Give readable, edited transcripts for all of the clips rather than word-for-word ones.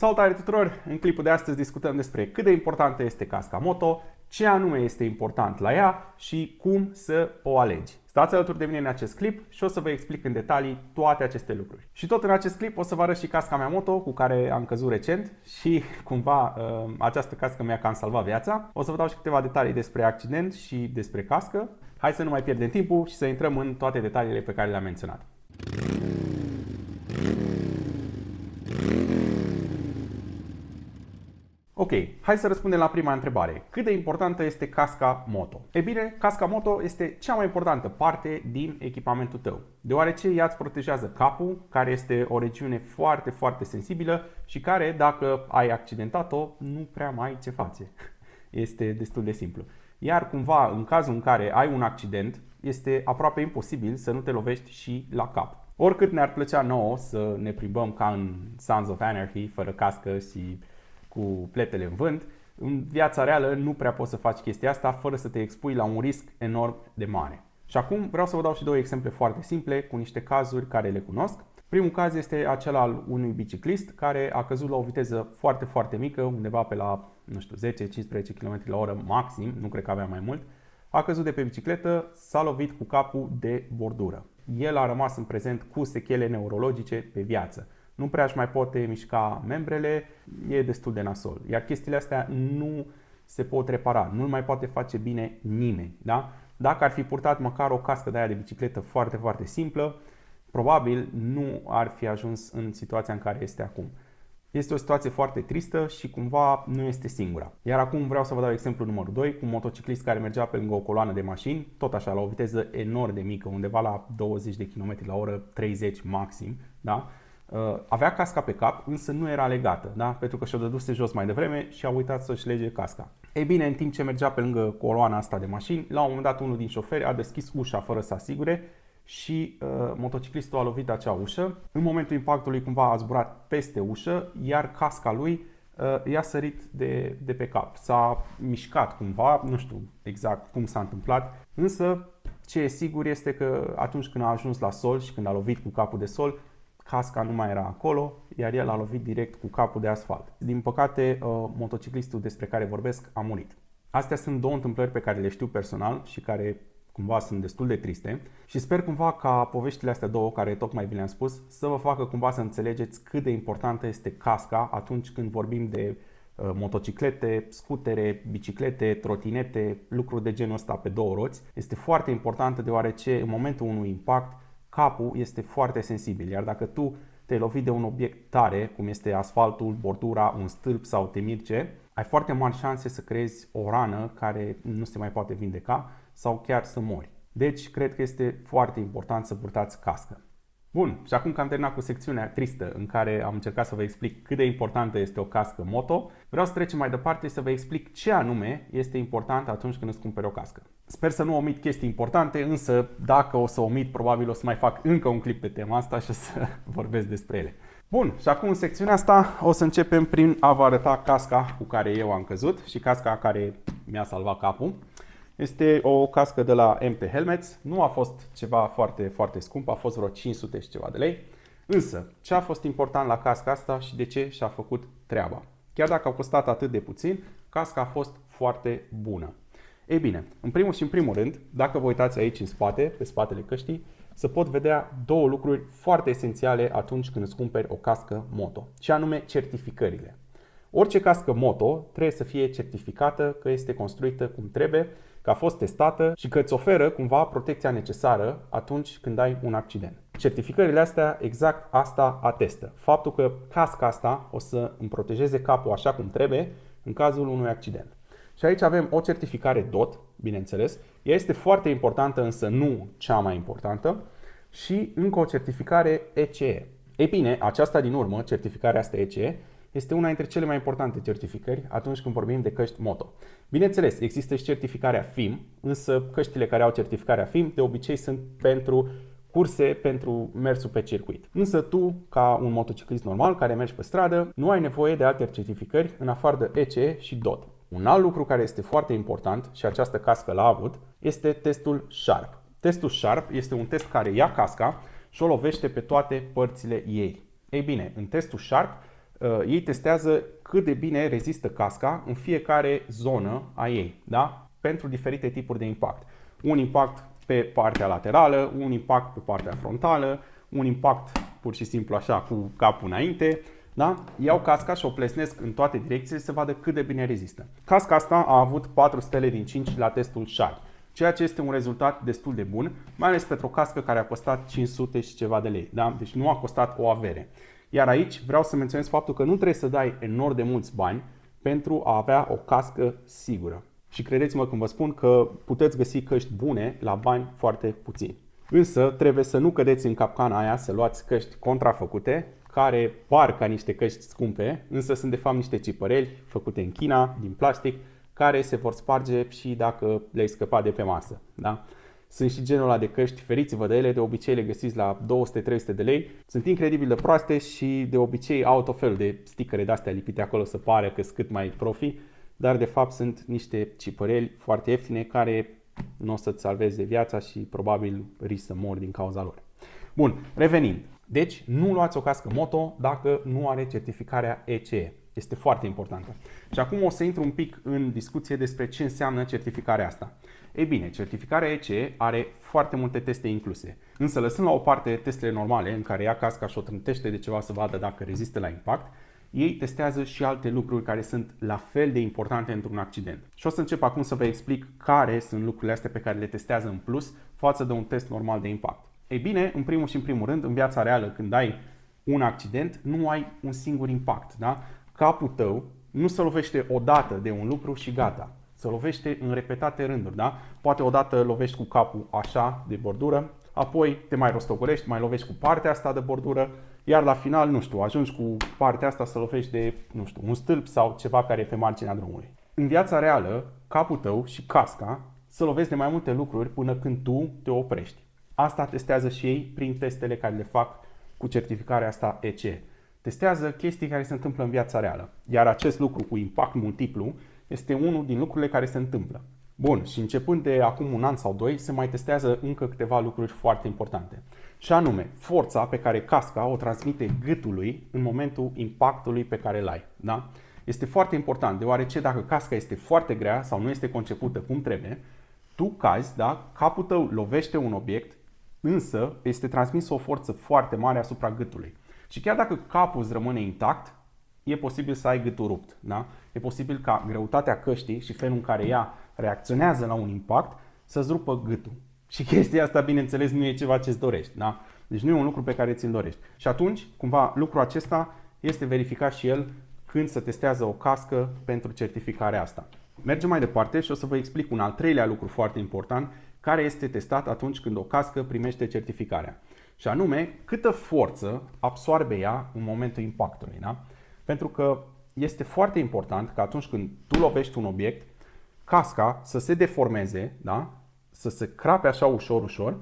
Salutare tuturor! În clipul de astăzi discutăm despre cât de importantă este casca moto, ce anume este important la ea și cum să o alegi. Stați alături de mine în acest clip și o să vă explic în detalii toate aceste lucruri. Și tot în acest clip o să vă arăt și casca mea moto cu care am căzut recent și cumva această cască mi-a cam salvat viața. O să vă dau și câteva detalii despre accident și despre cască. Hai să nu mai pierdem timpul și să intrăm în toate detaliile pe care le-am menționat. Ok, hai să răspundem la prima întrebare. Cât de importantă este casca moto? E bine, casca moto este cea mai importantă parte din echipamentul tău, deoarece ea îți protejează capul, care este o regiune foarte, foarte sensibilă și care, dacă ai accidentat-o, nu prea mai ai ce face. Este destul de simplu. Iar cumva, în cazul în care ai un accident, este aproape imposibil să nu te lovești și la cap. Oricât ne-ar plăcea nouă să ne plimbăm ca în Sons of Anarchy, fără cască și cu pletele în vânt, în viața reală nu prea poți să faci chestia asta fără să te expui la un risc enorm de mare. Și acum vreau să vă dau și două exemple foarte simple cu niște cazuri care le cunosc. Primul caz este acela al unui biciclist care a căzut la o viteză foarte, foarte mică, undeva pe la, 10-15 km la oră maxim, nu cred că avea mai mult. A căzut de pe bicicletă, s-a lovit cu capul de bordură. El a rămas în prezent cu sechele neurologice pe viață. Nu prea își mai poate mișca membrele, e destul de nasol. Iar chestiile astea nu se pot repara, nu mai poate face bine nimeni. Da? Dacă ar fi purtat măcar o cască de aia de bicicletă foarte, foarte simplă, probabil nu ar fi ajuns în situația în care este acum. Este o situație foarte tristă și cumva nu este singura. Iar acum vreau să vă dau exemplul numărul 2 cu un motociclist care mergea pe lângă o coloană de mașini, tot așa, la o viteză enorm de mică, undeva la 20 de km la oră, 30 maxim, da? Avea casca pe cap, însă nu era legată, da? Pentru că și-o dăduse jos mai devreme și a uitat să-și lege casca. Ei bine, în timp ce mergea pe lângă coloana asta de mașini, la un moment dat unul din șoferi a deschis ușa fără să asigure și motociclistul a lovit acea ușă. În momentul impactului cumva a zburat peste ușă, iar casca lui i-a sărit de pe cap. S-a mișcat cumva, nu știu exact cum s-a întâmplat, însă ce e sigur este că atunci când a ajuns la sol și când a lovit cu capul de sol, casca nu mai era acolo, iar el a lovit direct cu capul de asfalt. Din păcate, motociclistul despre care vorbesc a murit. Astea sunt două întâmplări pe care le știu personal și care cumva sunt destul de triste și sper cumva ca poveștile astea două, care tocmai vi le-am spus, să vă facă cumva să înțelegeți cât de importantă este casca atunci când vorbim de motociclete, scutere, biciclete, trotinete, lucruri de genul ăsta pe două roți. Este foarte importantă deoarece în momentul unui impact capul este foarte sensibil, iar dacă tu te-ai lovit de un obiect tare, cum este asfaltul, bordura, un stâlp sau temirce, ai foarte mari șanse să creezi o rană care nu se mai poate vindeca sau chiar să mori. Deci, cred că este foarte important să purtați cască. Bun, și acum că am terminat cu secțiunea tristă în care am încercat să vă explic cât de importantă este o cască moto, vreau să trecem mai departe și să vă explic ce anume este important atunci când îți cumperi o cască. Sper să nu omit chestii importante, însă dacă o să omit, probabil o să mai fac încă un clip pe tema asta și o să vorbesc despre ele. Bun, și acum în secțiunea asta o să începem prin a vă arăta casca cu care eu am căzut și casca care mi-a salvat capul. Este o cască de la MT Helmets, nu a fost ceva foarte, foarte scump, a fost vreo 500 și ceva de lei. Însă, ce a fost important la casca asta și de ce și-a făcut treaba? Chiar dacă a costat atât de puțin, casca a fost foarte bună. Ei bine, în primul și în primul rând, dacă vă uitați aici în spate, pe spatele căștii, se pot vedea două lucruri foarte esențiale atunci când îți cumperi o cască moto, și anume certificările. Orice cască moto trebuie să fie certificată că este construită cum trebuie, că a fost testată și că îți oferă cumva protecția necesară atunci când ai un accident. Certificările astea exact asta atestă. Faptul că casca asta o să îmi protejeze capul așa cum trebuie în cazul unui accident. Și aici avem o certificare DOT, bineînțeles. Ea este foarte importantă, însă nu cea mai importantă. Și încă o certificare ECE. Ei bine, aceasta din urmă, certificarea asta ECE, este una dintre cele mai importante certificări atunci când vorbim de căști moto. Bineînțeles, există și certificarea FIM, însă căștile care au certificarea FIM de obicei sunt pentru curse, pentru mersul pe circuit. Însă tu, ca un motociclist normal care mergi pe stradă, nu ai nevoie de alte certificări în afară de ECE și DOT. Un alt lucru care este foarte important și această cască l-a avut este testul SHARP. Testul SHARP este un test care ia casca și o lovește pe toate părțile ei. Ei bine, în testul SHARP Ei testează cât de bine rezistă casca în fiecare zonă a ei, da? Pentru diferite tipuri de impact. Un impact pe partea laterală, un impact pe partea frontală, un impact pur și simplu așa cu capul înainte. Da? Iau casca și o plesnesc în toate direcțiile să vadă cât de bine rezistă. Casca asta a avut 4 stele din 5 la testul SHAI, ceea ce este un rezultat destul de bun, mai ales pentru o cască care a costat 500 și ceva de lei. Da? Deci nu a costat o avere. Iar aici vreau să menționez faptul că nu trebuie să dai enorm de mulți bani pentru a avea o cască sigură. Și credeți-mă când vă spun că puteți găsi căști bune la bani foarte puțini. Însă trebuie să nu cădeți în capcana aia să luați căști contrafăcute, care par ca niște căști scumpe, însă sunt de fapt niște cipăreli făcute în China, din plastic, care se vor sparge și dacă le-ai scăpat de pe masă. Da? Sunt și genul ăla de căști, feriți-vă de ele, de obicei le găsiți la 200-300 de lei. Sunt incredibil de proaste și de obicei au tot felul de stickere de-astea lipite acolo să pare că sunt cât mai profi, dar de fapt sunt niște cipăreli foarte ieftine care nu o să-ți salveze viața și probabil risc să mori din cauza lor. Bun, revenind. Deci nu luați o cască moto dacă nu are certificarea ECE. Este foarte importantă. Și acum o să intru un pic în discuție despre ce înseamnă certificarea asta. Ei bine, certificarea ECE are foarte multe teste incluse. Însă lăsând la o parte testele normale în care ia casca și o trântește de ceva să vadă dacă rezistă la impact, ei testează și alte lucruri care sunt la fel de importante într-un accident. Și o să încep acum să vă explic care sunt lucrurile astea pe care le testează în plus față de un test normal de impact. Ei bine, în primul și în primul rând, în viața reală, când ai un accident, nu ai un singur impact. Da? Capul tău nu se lovește odată de un lucru și gata. Se lovește în repetate rânduri. Da? Poate odată lovești cu capul așa de bordură, apoi te mai rostogolești, mai lovești cu partea asta de bordură, iar la final, nu știu, ajungi cu partea asta să lovești de, nu știu, un stâlp sau ceva care e pe marginea drumului. În viața reală, capul tău și casca se lovesc de mai multe lucruri până când tu te oprești. Asta testează și ei prin testele care le fac cu certificarea asta ECE. Testează chestii care se întâmplă în viața reală. Iar acest lucru cu impact multiplu este unul din lucrurile care se întâmplă. Bun, și începând de acum un an sau doi, se mai testează încă câteva lucruri foarte importante. Și anume, forța pe care casca o transmite gâtului în momentul impactului pe care îl ai. Da? Este foarte important, deoarece dacă casca este foarte grea sau nu este concepută cum trebuie, tu cazi, da? Capul tău lovește un obiect, însă este transmisă o forță foarte mare asupra gâtului. Și chiar dacă capul îți rămâne intact, e posibil să ai gâtul rupt. Da? E posibil ca greutatea căștii și felul în care ea reacționează la un impact să-ți rupă gâtul. Și chestia asta, bineînțeles, nu e ceva ce-ți dorești. Da? Deci nu e un lucru pe care ți-l dorești. Și atunci, cumva, lucrul acesta este verificat și el când se testează o cască pentru certificarea asta. Mergem mai departe și o să vă explic un al treilea lucru foarte important care este testat atunci când o cască primește certificarea. Și anume, câtă forță absorbe ea în momentul impactului. Da? Pentru că este foarte important că atunci când tu lovești un obiect, casca să se deformeze, da? Să se crape așa ușor, ușor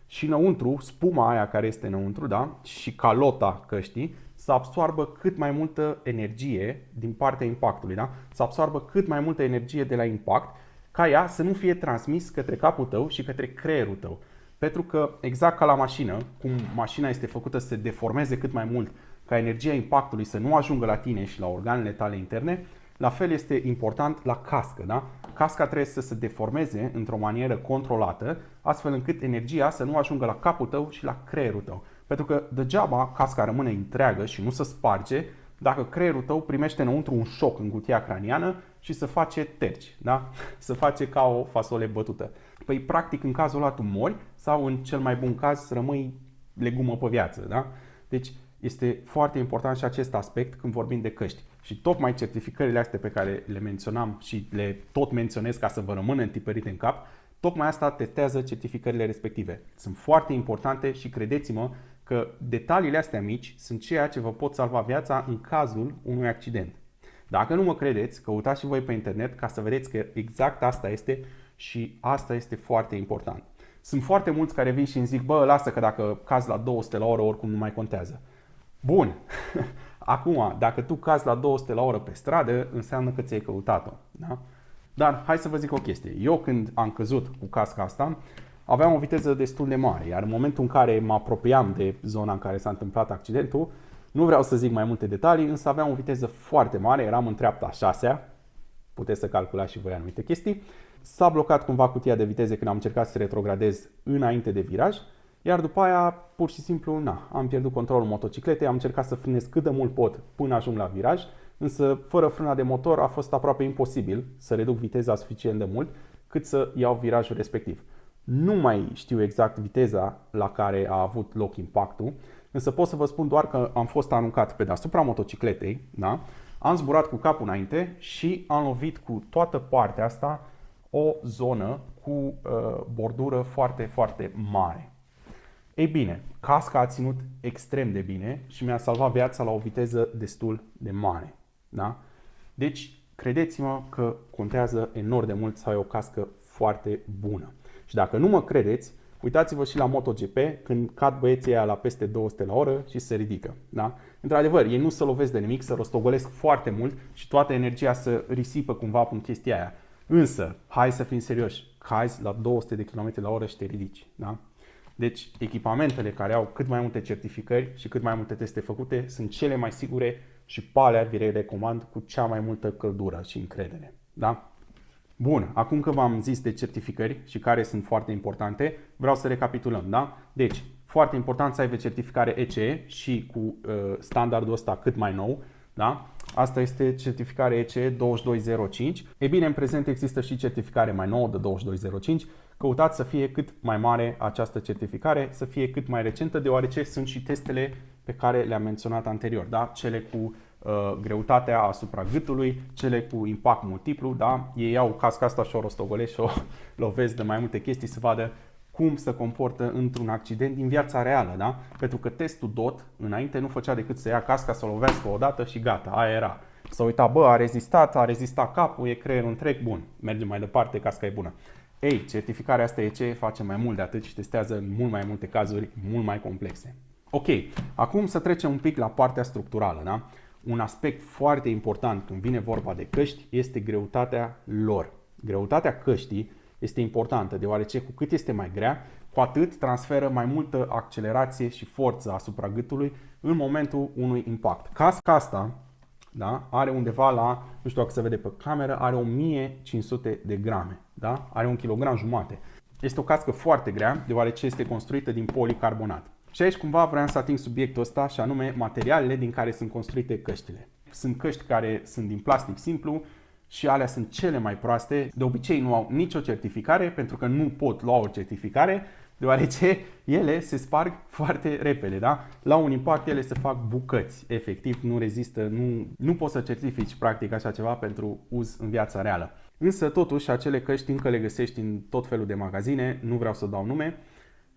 și înăuntru, spuma aia care este înăuntru, da? Și calota căștii să absoarbă cât mai multă energie din partea impactului. Da? Să absoarbă cât mai multă energie de la impact ca ea să nu fie transmis către capul tău și către creierul tău. Pentru că exact ca la mașină, cum mașina este făcută să se deformeze cât mai mult ca energia impactului să nu ajungă la tine și la organele tale interne, la fel este important la cască. Da? Casca trebuie să se deformeze într-o manieră controlată, astfel încât energia să nu ajungă la capul tău și la creierul tău. Pentru că degeaba casca rămâne întreagă și nu se sparge dacă creierul tău primește înăuntru un șoc în cutia craniană și se face terci, da? Se face ca o fasole bătută. Păi practic în cazul ăla tu mori sau în cel mai bun caz rămâi legumă pe viață. Da? Deci este foarte important și acest aspect când vorbim de căști. Și tocmai certificările astea pe care le menționam și le tot menționez ca să vă rămână întipărite în cap, tocmai asta testează certificările respective. Sunt foarte importante și credeți-mă că detaliile astea mici sunt ceea ce vă pot salva viața în cazul unui accident. Dacă nu mă credeți, căutați și voi pe internet ca să vedeți că exact asta este și asta este foarte important. Sunt foarte mulți care vin și îmi zic, bă, lasă că dacă cazi la 200 la oră oricum nu mai contează. Bun, acum, dacă tu cazi la 200 la oră pe stradă, înseamnă că ți-ai căutat-o. Da? Dar hai să vă zic o chestie. Eu când am căzut cu casca asta, aveam o viteză destul de mare, iar în momentul în care mă apropiam de zona în care s-a întâmplat accidentul, Nu vreau să zic mai multe detalii, însă aveam o viteză foarte mare, eram în treapta a 6-a, puteți să calculați și voi anumite chestii. S-a blocat cumva cutia de viteze când am încercat să retrogradez înainte de viraj, iar după aia, pur și simplu, am pierdut controlul motocicletei, am încercat să frânez cât de mult pot până ajung la viraj, însă fără frâna de motor a fost aproape imposibil să reduc viteza suficient de mult cât să iau virajul respectiv. Nu mai știu exact viteza la care a avut loc impactul, însă pot să vă spun doar că am fost aruncat pe deasupra motocicletei, da? Am zburat cu capul înainte și am lovit cu toată partea asta o zonă cu bordură foarte, foarte mare. Ei bine, casca a ținut extrem de bine și mi-a salvat viața la o viteză destul de mare. Da? Deci, credeți-mă că contează enorm de mult să ai o cască foarte bună. Și dacă nu mă credeți, uitați-vă și la MotoGP când cad băieții aia la peste 200 la oră și se ridică. Da? Într-adevăr, ei nu se lovesc de nimic, se rostogolesc foarte mult și toată energia se risipă cumva în chestia aia. Însă, hai să fim serioși, cazi la 200 de km la oră și te ridici. Da? Deci, echipamentele care au cât mai multe certificări și cât mai multe teste făcute sunt cele mai sigure și pe alea vi le recomand cu cea mai multă căldură și încredere. Da? Bun, acum că v-am zis de certificări și care sunt foarte importante, vreau să recapitulăm. Da? Deci, foarte important să ai certificare ECE și cu standardul ăsta cât mai nou. Da? Asta este certificare ECE 2205. E bine, în prezent există și certificare mai nouă de 2205. Căutați să fie cât mai mare această certificare, să fie cât mai recentă, deoarece sunt și testele pe care le-am menționat anterior. Da? Cele cu greutatea asupra gâtului, cele cu impact multiplu. Da? Ei iau casca asta și o rostogolesc și o lovesc de mai multe chestii să vadă cum se comportă într-un accident din viața reală, da? Pentru că testul DOT înainte nu făcea decât să ia casca, să o lovească o dată și gata, aia era. Să uita, bă, a rezistat capul, e creierul întreg, bun, mergem mai departe, casca e bună. Ei, certificarea asta ECE face mai mult de atât și testează în mult mai multe cazuri, mult mai complexe. Ok, acum să trecem un pic la partea structurală, da? Un aspect foarte important când vine vorba de căști este greutatea lor. Greutatea căștii este importantă, deoarece cu cât este mai grea, cu atât transferă mai multă accelerație și forță asupra gâtului în momentul unui impact. Casca asta, da, are undeva la, nu știu dacă se vede pe cameră, are 1500 de grame, da? Are 1,5 kg. Este o cască foarte grea, deoarece este construită din policarbonat. Și aici cumva vreau să ating subiectul ăsta, și anume materialele din care sunt construite căștile. Sunt căști care sunt din plastic simplu, și alea sunt cele mai proaste. De obicei nu au nicio certificare, pentru că nu pot lua o certificare, deoarece ele se sparg foarte repede. Da? La un impact ele se fac bucăți, efectiv nu rezistă, nu poți să certifici practic așa ceva pentru uz în viața reală. Însă totuși acele căști încă le găsești în tot felul de magazine, nu vreau să dau nume,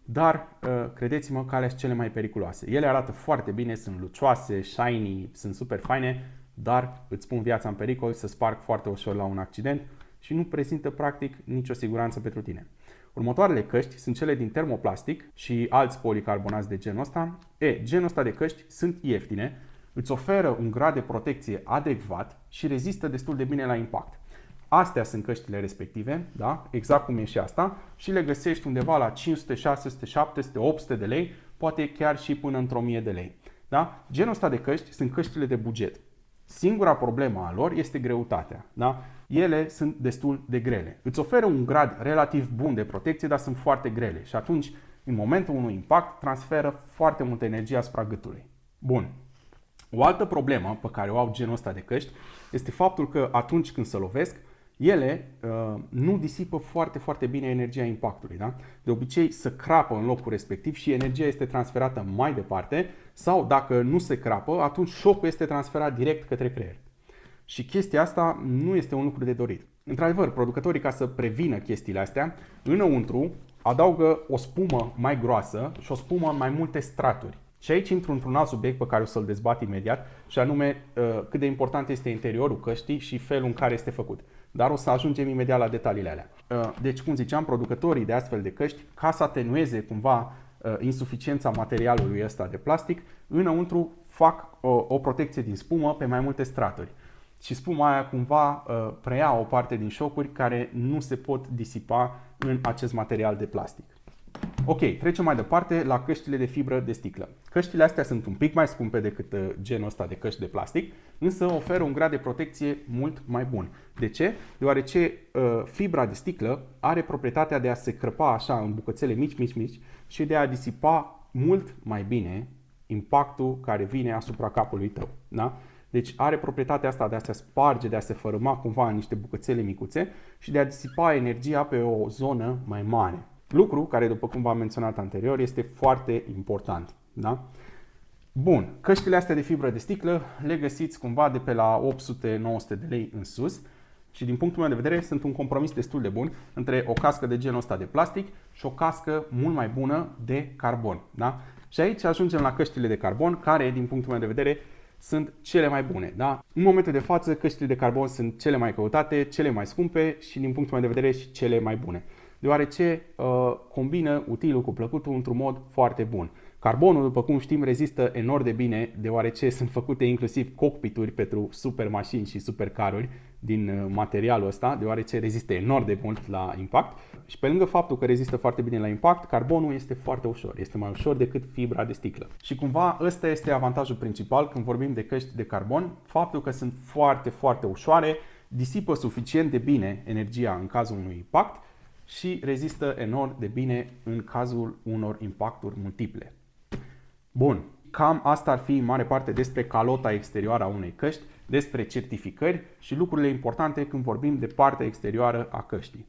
dar credeți-mă că alea sunt cele mai periculoase. Ele arată foarte bine, sunt lucioase, shiny, sunt super faine, dar îți pun viața în pericol, se sparg foarte ușor la un accident și nu prezintă practic nicio siguranță pentru tine. Următoarele căști sunt cele din termoplastic și alți policarbonați de genul ăsta. Genul ăsta de căști sunt ieftine, îți oferă un grad de protecție adecvat și rezistă destul de bine la impact. Astea sunt căștile respective, da? Exact cum e și asta, și le găsești undeva la 500, 600, 700, 800 de lei, poate chiar și până într-o 1000 de lei. Da? Genul ăsta de căști sunt căștile de buget. Singura problemă a lor este greutatea. Da? Ele sunt destul de grele. Îți oferă un grad relativ bun de protecție, dar sunt foarte grele și atunci, în momentul unui impact, transferă foarte multă energie asupra gâtului. Bun. O altă problemă pe care o au genul ăsta de căști este faptul că atunci când se lovesc, ele nu disipă foarte, foarte bine energia impactului. Da? De obicei se crapă în locul respectiv și energia este transferată mai departe sau dacă nu se crapă, atunci șocul este transferat direct către creier. Și chestia asta nu este un lucru de dorit. Într-adevăr, producătorii, ca să prevină chestiile astea, înăuntru adaugă o spumă mai groasă și o spumă în mai multe straturi. Și aici intru într-un alt subiect pe care o să-l dezbat imediat, și anume cât de important este interiorul căștii și felul în care este făcut. Dar o să ajungem imediat la detaliile alea. Deci, cum ziceam, producătorii de astfel de căști, ca să atenueze cumva insuficiența materialului ăsta de plastic, înăuntru fac o protecție din spumă pe mai multe straturi. Și spuma aia cumva preia o parte din șocuri care nu se pot disipa în acest material de plastic. Ok, trecem mai departe la căștile de fibră de sticlă. Căștile astea sunt un pic mai scumpe decât genul ăsta de căști de plastic, însă oferă un grad de protecție mult mai bun. De ce? Deoarece fibra de sticlă are proprietatea de a se crăpa așa în bucățele mici și de a disipa mult mai bine impactul care vine asupra capului tău. Da? Deci are proprietatea asta de a se sparge, de a se fărâma cumva în niște bucățele micuțe și de a disipa energia pe o zonă mai mare. Lucru care, după cum v-am menționat anterior, este foarte important. Da? Bun, căștile astea de fibră de sticlă le găsiți cumva de pe la 800-900 de lei în sus și din punctul meu de vedere sunt un compromis destul de bun între o cască de genul ăsta de plastic și o cască mult mai bună de carbon. Da? Și aici ajungem la căștile de carbon care, din punctul meu de vedere, sunt cele mai bune. Da? În momentul de față, căștile de carbon sunt cele mai căutate, cele mai scumpe și, din punctul meu de vedere, și cele mai bune. Deoarece combină utilul cu plăcutul într-un mod foarte bun. Carbonul, după cum știm, rezistă enorm de bine, deoarece sunt făcute inclusiv cockpituri pentru super mașini și supercaruri din materialul ăsta, deoarece rezistă enorm de mult la impact. Și pe lângă faptul că rezistă foarte bine la impact, carbonul este foarte ușor, este mai ușor decât fibra de sticlă. Și cumva ăsta este avantajul principal când vorbim de căști de carbon, faptul că sunt foarte ușoare, disipă suficient de bine energia în cazul unui impact și rezistă enorm de bine în cazul unor impacturi multiple. Bun, cam asta ar fi în mare parte despre calota exterioară a unei căști, despre certificări și lucrurile importante când vorbim de partea exterioară a căștii.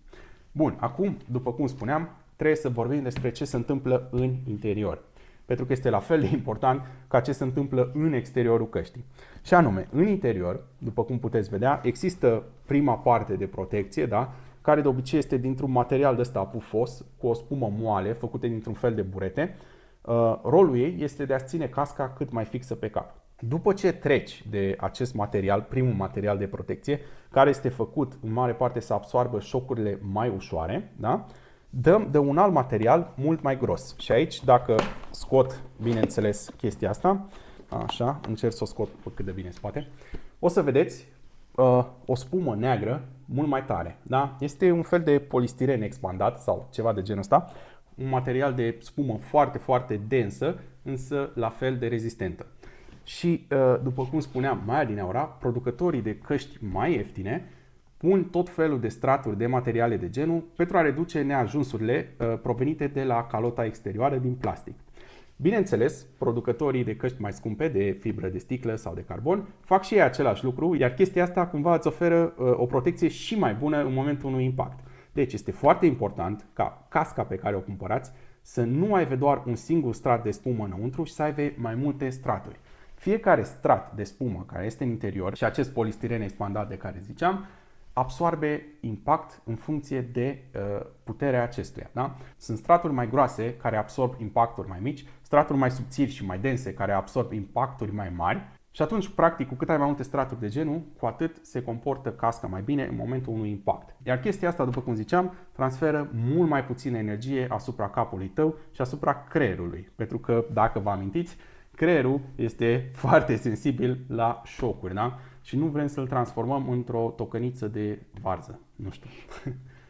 Bun, acum, după cum spuneam, trebuie să vorbim despre ce se întâmplă în interior. Pentru că este la fel de important ca ce se întâmplă în exteriorul căștii. Și anume, în interior, după cum puteți vedea, există prima parte de protecție, da? Care de obicei este dintr-un material de ăsta pufos, cu o spumă moale, făcută dintr-un fel de burete. Rolul ei este de a ține casca cât mai fixă pe cap. După ce treci de acest material, primul material de protecție, care este făcut în mare parte să absoarbă șocurile mai ușoare, da? Dăm de un alt material mult mai gros. Și aici, dacă scot, bineînțeles, chestia asta, așa, încerc să o scot pe cât de bine se poate, o să vedeți o spumă neagră mult mai tare. Da? Este un fel de polistiren expandat sau ceva de genul ăsta, un material de spumă foarte densă, însă la fel de rezistentă. Și, după cum spuneam mai adineaura, producătorii de căști mai ieftine pun tot felul de straturi de materiale de genul pentru a reduce neajunsurile provenite de la calota exterioară din plastic. Bineînțeles, producătorii de căști mai scumpe de fibră de sticlă sau de carbon fac și ei același lucru, iar chestia asta cumva îți oferă o protecție și mai bună în momentul unui impact. Deci este foarte important ca casca pe care o cumpărați să nu aibă doar un singur strat de spumă înăuntru și să aibă mai multe straturi. Fiecare strat de spumă care este în interior și acest polistiren expandat de care ziceam, absorbe impact în funcție de puterea acestuia. Da? Sunt straturi mai groase care absorb impacturi mai mici, straturi mai subțiri și mai dense care absorb impacturi mai mari și atunci, practic, cu cât ai mai multe straturi de genul, cu atât se comportă casca mai bine în momentul unui impact. Iar chestia asta, după cum ziceam, transferă mult mai puțină energie asupra capului tău și asupra creierului. Pentru că, dacă vă amintiți, creierul este foarte sensibil la șocuri, da? Și nu vrem să-l transformăm într-o tocăniță de varză, nu știu.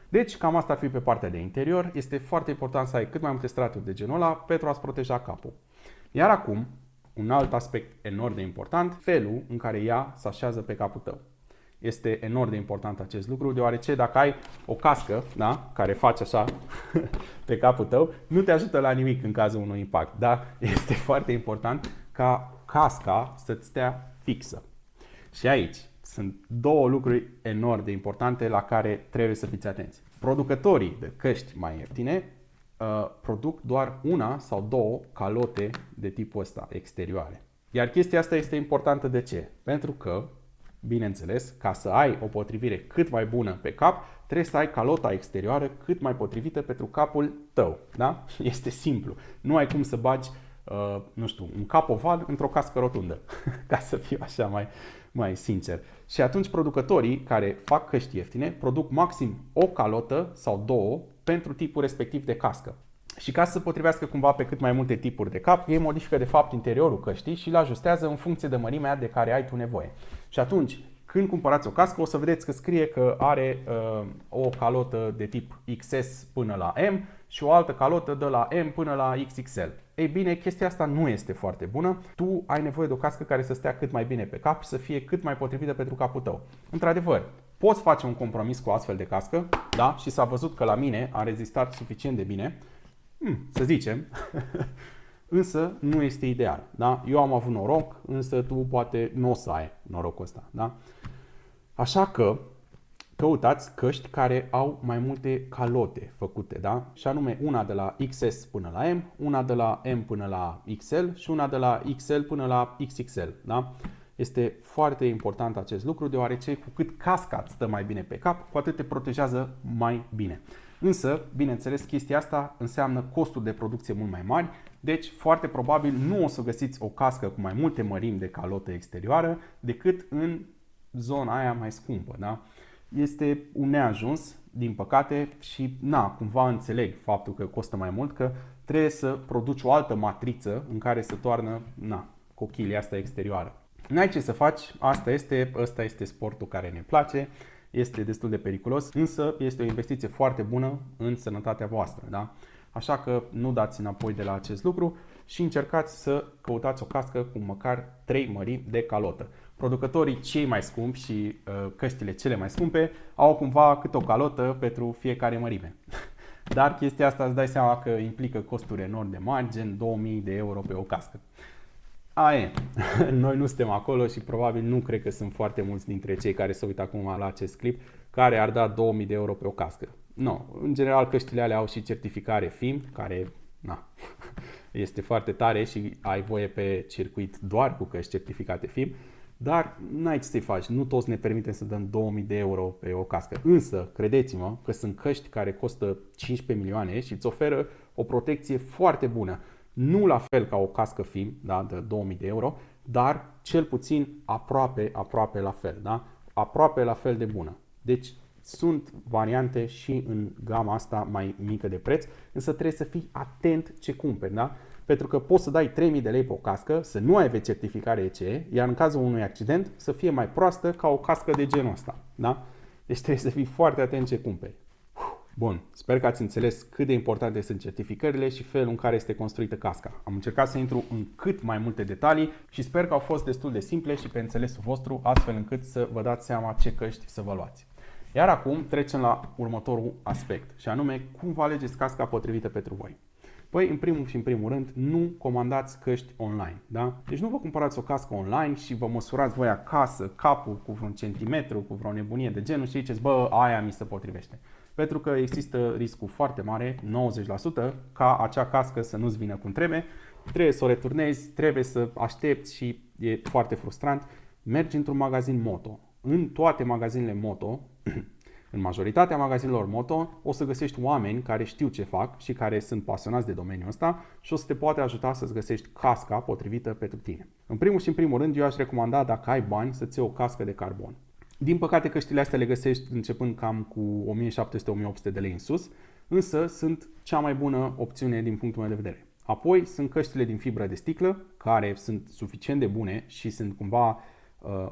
Deci, cam asta ar fi pe partea de interior. Este foarte important să ai cât mai multe straturi de genul ăla pentru a-ți proteja capul. Iar acum, un alt aspect enorm de important, felul în care ea se așează pe capul tău. Este enorm de important acest lucru, deoarece dacă ai o cască, da, care face așa pe capul tău, nu te ajută la nimic în cazul unui impact. Da? Este foarte important ca casca să-ți stea fixă. Și aici sunt două lucruri enorm de importante la care trebuie să fiți atenți. Producătorii de căști mai ieftine produc doar una sau două calote de tipul ăsta, exterioare. Iar chestia asta este importantă de ce? Pentru că, bineînțeles, ca să ai o potrivire cât mai bună pe cap, trebuie să ai calota exterioară cât mai potrivită pentru capul tău. Da? Este simplu. Nu ai cum să bagi, nu știu, un cap oval într-o cască rotundă, ca să fiu așa mai sincer. Și atunci producătorii care fac căști ieftine produc maxim o calotă sau două pentru tipul respectiv de cască. Și ca să se potrivească cumva pe cât mai multe tipuri de cap, ei modifică de fapt interiorul căștii și îl ajustează în funcție de mărimea de care ai tu nevoie. Și atunci, Când cumpărați o cască, o să vedeți că scrie că are o calotă de tip XS până la M și o altă calotă de la M până la XXL. Ei bine, chestia asta nu este foarte bună. Tu ai nevoie de o cască care să stea cât mai bine pe cap și să fie cât mai potrivită pentru capul tău. Într-adevăr, poți face un compromis cu o astfel de cască, da? Și s-a văzut că la mine a rezistat suficient de bine, să zicem, însă nu este ideal. Da? Eu am avut noroc, însă tu poate nu o să ai norocul ăsta. Da? Așa că căutați căști care au mai multe calote făcute, da? Și anume una de la XS până la M, una de la M până la XL și una de la XL până la XXL, da? Este foarte important acest lucru, deoarece cu cât casca îți stă mai bine pe cap, cu atât te protejează mai bine. Însă, bineînțeles, chestia asta înseamnă costuri de producție mult mai mari, deci foarte probabil nu o să găsiți o cască cu mai multe mărimi de calotă exterioară decât în zona aia mai scumpă, da? Este un neajuns, din păcate, și cumva înțeleg faptul că costă mai mult, că trebuie să produci o altă matriță în care să toarnă cochilia asta exterioară. N-ai ce să faci, ăsta este sportul care ne place, este destul de periculos, însă este o investiție foarte bună în sănătatea voastră, da? Așa că nu dați înapoi de la acest lucru și încercați să căutați o cască cu măcar 3 mărimi de calotă. Producătorii cei mai scumpi și căștile cele mai scumpe au cumva câte o calotă pentru fiecare mărime. Dar chestia asta îți dai seama că implică costuri enorm de mari, gen 2000 de euro pe o cască. Noi nu suntem acolo și probabil nu cred că sunt foarte mulți dintre cei care se uită acum la acest clip care ar da 2000 de euro pe o cască. În general căștile alea au și certificare FIM, care este foarte tare și ai voie pe circuit doar cu căști certificate FIM. Dar n-ai ce să-i faci, nu toți ne permitem să dăm 2000 de euro pe o cască. Însă, credeți-mă că sunt căști care costă 15 milioane și îți oferă o protecție foarte bună. Nu la fel ca o cască FIM, da, de 2000 de euro, dar cel puțin aproape la fel, da? Aproape la fel de bună. Deci sunt variante și în gama asta mai mică de preț, însă trebuie să fii atent ce cumperi, da? Pentru că poți să dai 3000 de lei pe o cască, să nu ai certificare ECE, iar în cazul unui accident să fie mai proastă ca o cască de genul ăsta. Da? Deci trebuie să fii foarte atent ce cumperi. Bun, sper că ați înțeles cât de importante sunt certificările și felul în care este construită casca. Am încercat să intru în cât mai multe detalii și sper că au fost destul de simple și pe înțelesul vostru, astfel încât să vă dați seama ce căști să vă luați. Iar acum trecem la următorul aspect, și anume cum vă alegeți casca potrivită pentru voi. Păi, în primul rând, nu comandați căști online, da? Deci nu vă cumpărați o cască online și vă măsurați voi acasă capul cu vreun centimetru, cu vreo nebunie de genul și ziceți, aia mi se potrivește. Pentru că există riscul foarte mare, 90%, ca acea cască să nu-ți vină cum trebuie să o returnezi, trebuie să aștepți și e foarte frustrant. Mergi într-un magazin moto. În toate magazinele moto, în majoritatea magazinelor moto, o să găsești oameni care știu ce fac și care sunt pasionați de domeniul ăsta și o să te poate ajuta să-ți găsești casca potrivită pentru tine. În primul rând, eu aș recomanda, dacă ai bani, să-ți iei o cască de carbon. Din păcate, căștile astea le găsești începând cam cu 1700-1800 de lei în sus, însă sunt cea mai bună opțiune din punctul meu de vedere. Apoi sunt căștile din fibră de sticlă, care sunt suficient de bune și sunt cumva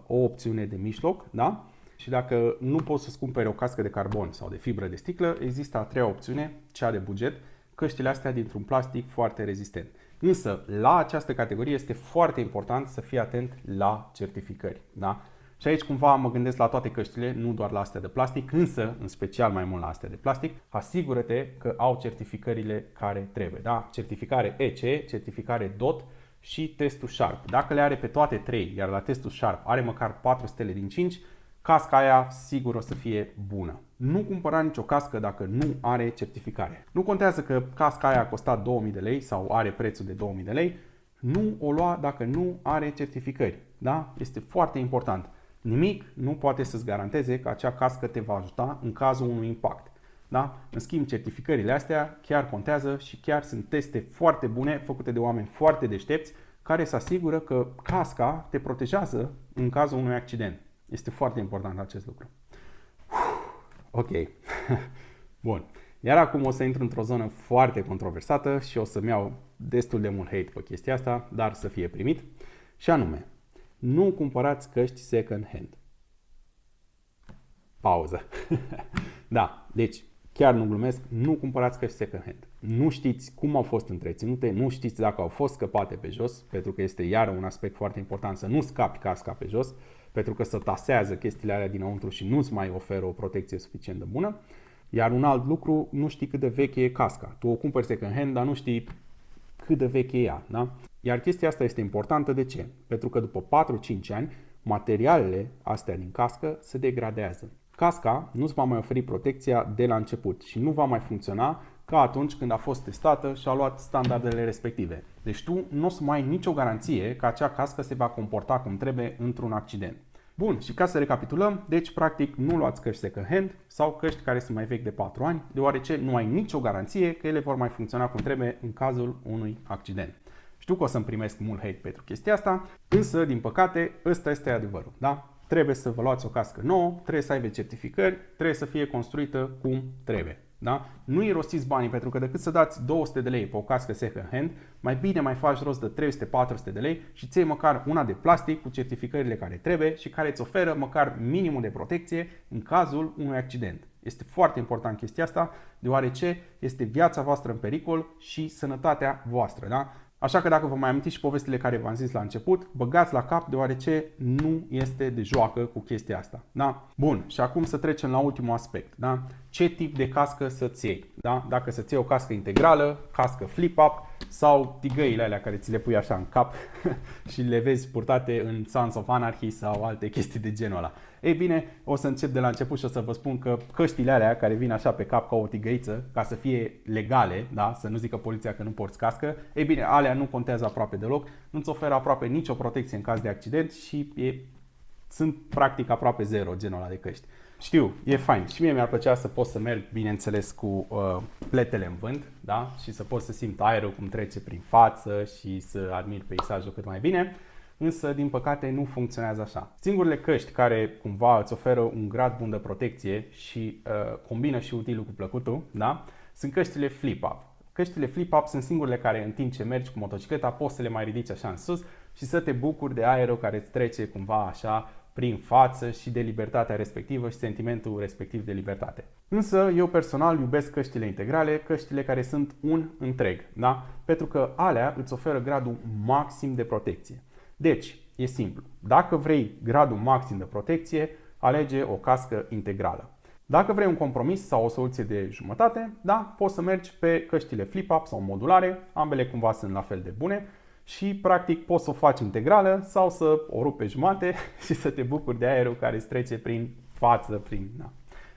o opțiune de mijloc, da? Și dacă nu poți să-ți cumperi o cască de carbon sau de fibră de sticlă, există a treia opțiune, cea de buget, căștile astea dintr-un plastic foarte rezistent. Însă, la această categorie este foarte important să fii atent la certificări, da? Și aici cumva mă gândesc la toate căștile, nu doar la astea de plastic, însă în special mai mult la astea de plastic. Asigură-te că au certificările care trebuie, da? Certificare ECE, certificare DOT și testul Sharp. Dacă le are pe toate trei, iar la testul Sharp are măcar 4 stele din 5, casca aia sigur o să fie bună. Nu cumpăra nicio cască dacă nu are certificare. Nu contează că casca aia a costat 2000 de lei sau are prețul de 2000 de lei, nu o lua dacă nu are certificări. Da? Este foarte important. Nimic nu poate să-ți garanteze că acea cască te va ajuta în cazul unui impact. Da? În schimb, certificările astea chiar contează și chiar sunt teste foarte bune făcute de oameni foarte deștepți care se asigură că casca te protejează în cazul unui accident. Este foarte important acest lucru. Ok. Bun. Iar acum o să intru într-o zonă foarte controversată și o să-mi iau destul de mult hate pe chestia asta, dar să fie primit. Și anume, nu cumpărați căști second hand. Pauză. Da, deci chiar nu glumesc, nu cumpărați căști second hand. Nu știți cum au fost întreținute, nu știți dacă au fost scăpate pe jos, pentru că este iară un aspect foarte important să nu scapi casca pe jos, pentru că se tasează chestiile alea dinăuntru și nu-ți mai oferă o protecție suficient de bună. Iar un alt lucru, nu știi cât de veche e casca. Tu o cumperi second hand, dar nu știi cât de veche e ea. Da? Iar chestia asta este importantă, de ce? Pentru că după 4-5 ani, materialele astea din cască se degradează. Casca nu-ți va mai oferi protecția de la început și nu va mai funcționa ca atunci când a fost testată și a luat standardele respective. Deci tu nu o să mai ai nicio garanție că acea cască se va comporta cum trebuie într-un accident. Bun, și ca să recapitulăm, deci practic nu luați căști second hand sau căști care sunt mai vechi de 4 ani, deoarece nu ai nicio garanție că ele vor mai funcționa cum trebuie în cazul unui accident. Știu că o să-mi primesc mult hate pentru chestia asta, însă, din păcate, ăsta este adevărul, da? Trebuie să vă luați o cască nouă, trebuie să aibă certificări, trebuie să fie construită cum trebuie. Da? Nu irosiți banii, pentru că decât să dați 200 de lei pe o cască second hand, mai bine mai faci rost de 300-400 de lei și ții măcar una de plastic cu certificările care trebuie și care îți oferă măcar minimul de protecție în cazul unui accident. Este foarte important chestia asta, deoarece este viața voastră în pericol și sănătatea voastră. Da? Așa că dacă vă mai amintiți și povestile care v-am zis la început, băgați la cap, deoarece nu este de joacă cu chestia asta. Da? Bun, și acum să trecem la ultimul aspect. Da? Ce tip de cască să-ți iei? Da? Dacă să-ți iei o cască integrală, cască flip-up sau tigăile alea care ți le pui așa în cap și le vezi purtate în Sons of Anarchy sau alte chestii de genul ăla. Ei bine, o să încep de la început și o să vă spun că căștile alea care vin așa pe cap ca o tigăiță, ca să fie legale, da? Să nu zică poliția că nu porți cască, ei bine, alea nu contează aproape deloc, nu-ți oferă aproape nicio protecție în caz de accident și sunt practic aproape zero genul ăla de căști. Știu, e fain. Și mie mi-ar plăcea să pot să merg, bineînțeles, cu pletele în vânt, da? Și să pot să simt aerul cum trece prin față și să admir peisajul cât mai bine. Însă, din păcate, nu funcționează așa. Singurele căști care cumva îți oferă un grad bun de protecție și combină și utilul cu plăcutul, da? Sunt căștile flip-up. Căștile flip-up sunt singurele care, în timp ce mergi cu motocicleta, poți să le mai ridici așa în sus și să te bucuri de aerul care îți trece cumva așa prin față și de libertatea respectivă și sentimentul respectiv de libertate. Însă eu personal iubesc căștile integrale, căștile care sunt un întreg, da? Pentru că alea îți oferă gradul maxim de protecție. Deci, e simplu. Dacă vrei gradul maxim de protecție, alege o cască integrală. Dacă vrei un compromis sau o soluție de jumătate, da, poți să mergi pe căștile flip-up sau modulare, ambele cumva sunt la fel de bune și practic poți să o faci integrală sau să o rupi pe jumate și să te bucuri de aerul care îți trece prin față, Da.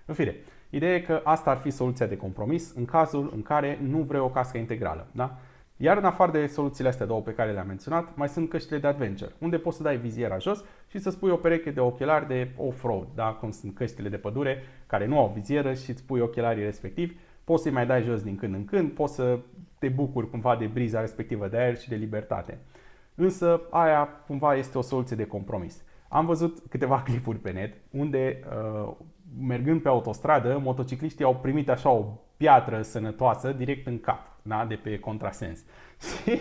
În fine, ideea e că asta ar fi soluția de compromis în cazul în care nu vrei o cască integrală, da? Iar în afară de soluțiile astea două pe care le-am menționat, mai sunt căștile de adventure, unde poți să dai viziera jos și să pui o pereche de ochelari de off-road, da? Cum sunt căștile de pădure care nu au vizieră și îți pui ochelarii respectivi. Poți să-i mai dai jos din când în când, poți să te bucuri cumva de briza respectivă de aer și de libertate. Însă aia cumva este o soluție de compromis. Am văzut câteva clipuri pe net unde mergând pe autostradă, motocicliștii au primit așa o piatră sănătoasă direct în cap, da? De pe contrasens. Și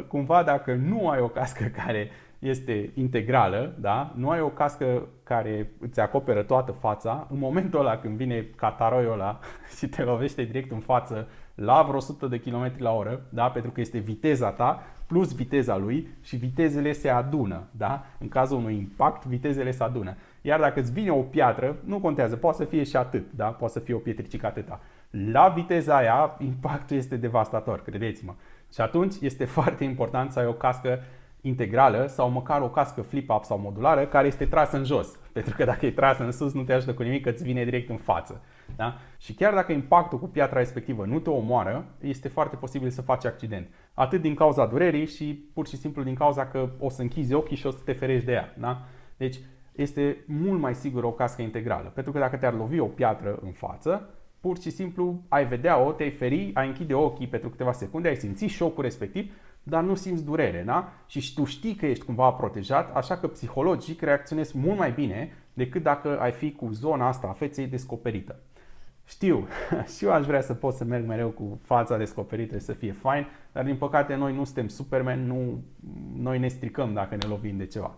cumva dacă nu ai o cască care este integrală, da? Nu ai o cască care îți acoperă toată fața, în momentul ăla când vine cataroiul ăla și te lovește direct în față la vreo 100 de km la oră, da? Pentru că este viteza ta plus viteza lui și vitezele se adună, da? În cazul unui impact, vitezele se adună. Iar dacă îți vine o piatră, nu contează, poate să fie și atât, da? Poate să fie o pietricică atâta. La viteza aia, impactul este devastator, credeți-mă. Și atunci este foarte important să ai o cască integrală sau măcar o cască flip-up sau modulară care este trasă în jos. Pentru că dacă e trasă în sus, nu te ajută cu nimic, că îți vine direct în față. Da? Și chiar dacă impactul cu piatra respectivă nu te omoară, este foarte posibil să faci accident. Atât din cauza durerii și pur și simplu din cauza că o să închizi ochii și o să te ferești de ea. Da? Deci este mult mai sigur o cască integrală. Pentru că dacă te-ar lovi o piatră în față, pur și simplu ai vedea-o, te-ai feri, ai închide ochii pentru câteva secunde, ai simți șocul respectiv, dar nu simți durere, da? Și tu știi că ești cumva protejat, așa că psihologic reacționezi mult mai bine decât dacă ai fi cu zona asta a feței descoperită. Știu, și eu aș vrea să pot să merg mereu cu fața descoperită și să fie fain, dar din păcate noi nu suntem Superman, noi ne stricăm dacă ne lovim de ceva.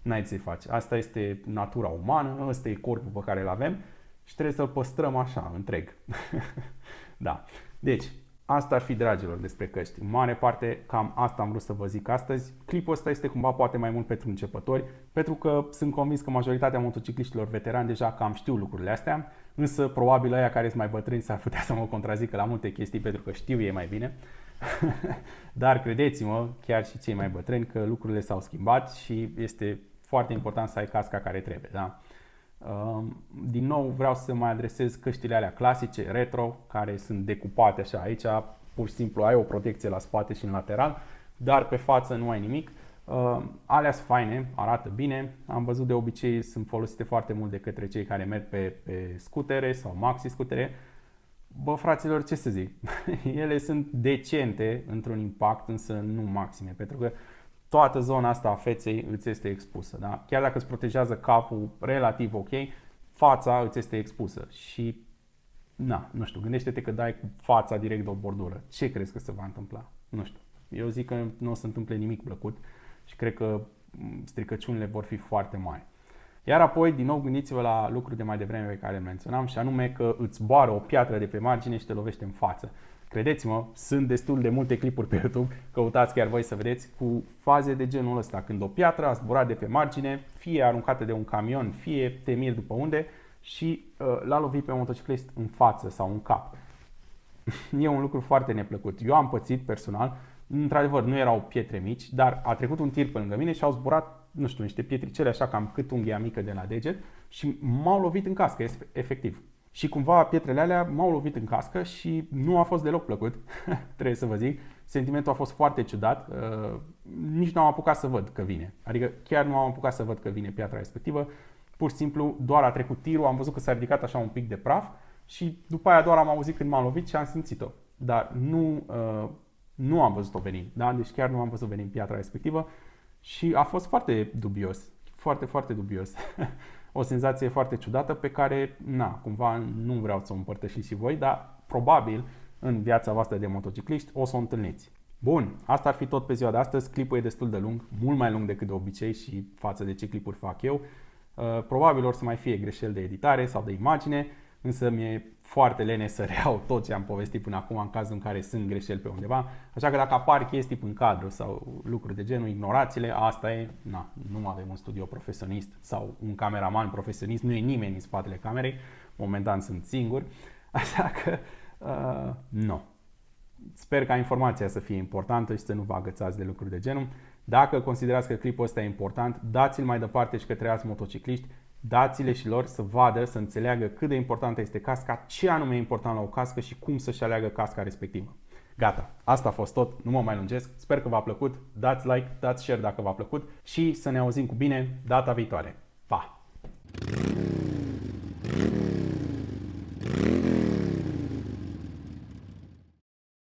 N-ai să-i faci. Asta este natura umană, ăsta e corpul pe care îl avem și trebuie să-l păstrăm așa, întreg. Da. Deci, asta ar fi, dragilor, despre căști. În mare parte, cam asta am vrut să vă zic astăzi. Clipul ăsta este cumva poate mai mult pentru începători, pentru că sunt convins că majoritatea motocicliștilor veterani deja cam știu lucrurile astea, însă probabil aia care sunt mai bătrâni s-ar putea să mă contrazică la multe chestii pentru că știu ei mai bine. Dar credeți-mă, chiar și cei mai bătrâni, că lucrurile s-au schimbat și este foarte important să ai casca care trebuie. Da? Din nou vreau să mai adresez căștile alea clasice, retro, care sunt decupate așa aici, pur și simplu ai o protecție la spate și în lateral, dar pe față nu ai nimic. Alea sunt faine, arată bine, am văzut de obicei sunt folosite foarte mult de către cei care merg pe scutere sau maxi-scutere. Bă, fraților, ce să zic, ele sunt decente într-un impact, însă nu maxime, pentru că toată zona asta a feței îți este expusă. Da? Chiar dacă îți protejează capul relativ ok, fața îți este expusă și, nu știu, gândește-te că dai cu fața direct de o bordură. Ce crezi că se va întâmpla? Nu știu. Eu zic că nu o să întâmple nimic plăcut și cred că stricăciunile vor fi foarte mari. Iar apoi, din nou, gândiți-vă la lucruri de mai devreme pe care le menționam și anume că îți zboară o piatră de pe margine și te lovește în față. Credeți-mă, sunt destul de multe clipuri pe YouTube, căutați chiar voi să vedeți, cu faze de genul ăsta, când o piatră a zburat de pe margine, fie aruncată de un camion, fie te miri după unde și l-a lovit pe motociclist în față sau în cap. E un lucru foarte neplăcut. Eu am pățit personal, într-adevăr nu erau pietre mici, dar a trecut un tir pe lângă mine și au zburat, nu știu, niște pietricele așa cam cât unghia mică de la deget și m-au lovit în cască, efectiv. Și cumva pietrele alea m-au lovit în cască și nu a fost deloc plăcut, trebuie să vă zic. Sentimentul a fost foarte ciudat, nici nu am apucat să văd că vine. Adică chiar nu am apucat să văd că vine piatra respectivă. Pur și simplu doar a trecut tirul, am văzut că s-a ridicat așa un pic de praf și după aia doar am auzit când m-am lovit și am simțit-o. Dar nu am văzut-o venind, da? Deci chiar nu am văzut venind piatra respectivă și a fost foarte dubios, foarte, foarte dubios. O senzație foarte ciudată pe care, cumva nu vreau să o împărtășiți și voi, dar probabil în viața voastră de motocicliști o să o întâlniți. Bun, asta ar fi tot pe ziua de astăzi. Clipul e destul de lung, mult mai lung decât de obicei și față de ce clipuri fac eu. Probabil or să mai fie greșeli de editare sau de imagine, însă mi-e foarte lene să reau tot ce am povestit până acum în cazul în care sunt greșeli pe undeva. Așa că dacă apar chestii în cadru sau lucruri de genul, ignorați-le, asta e, nu avem un studio profesionist sau un cameraman profesionist, nu e nimeni în spatele camerei, momentan sunt singur, așa că nu. Sper ca informația să fie importantă și să nu vă agățați de lucruri de genul. Dacă considerați că clipul ăsta e important, dați-l mai departe și către alți motocicliști, dați-le și lor să vadă, să înțeleagă cât de importantă este casca, ce anume e important la o cască și cum să-și aleagă casca respectivă. Gata, asta a fost tot, nu mă mai lungesc, sper că v-a plăcut, dați like, dați share dacă v-a plăcut și să ne auzim cu bine data viitoare. Pa!